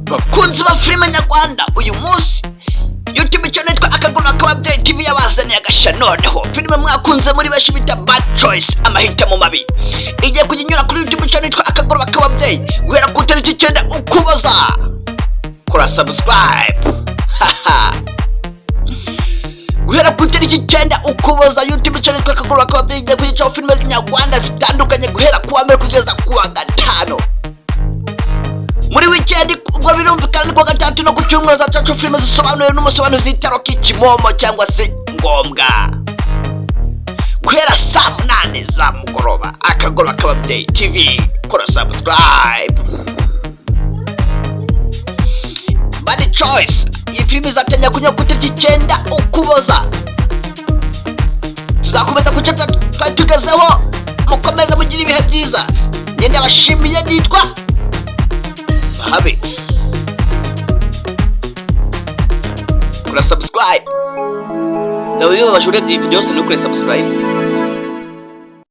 bakunzi ba filime nyarwanda, uyu munsi YouTube channel yitwa Akaguru K'Ababyeyi TV yabazaniye agashya. Noneho filime mwakunze muri benshi bita Bad Choice, amahitamo mabi, igiye kujinyura kuri YouTube channel yitwa Akaguru K'Ababyeyi guhera ku tariki 9 Ukuboza. Kora subscribe guhera ku tariki 9 Ukuboza. YouTube channel yitwa Akaguru K'Ababyeyi igiye kujicaho filime nyarwanda zitandukanye guhera ku wa mbere kugeza ku wa gatanu. Muri weekend ubwo birumvikana ko gatatu no ku cyumweru zacu filime zisobanuye n'umusobanuzi zitaro k'ikimomo cyangwa se ngombwa guhera saa 8 za mugoroba. Akaguru K'Ababyeyi TV, kora subscribe. Bad Choice, iyi filime izatanya kunyura ku tariki 9 Ukuboza. Tuzakomeza kucata tugezeho, mukomeza mugira ibihe byiza. Ngende abashimiye, nitwa Habe. Kora subscribe. Ndawiyo bashuretse iyi video, no kuri subscribe.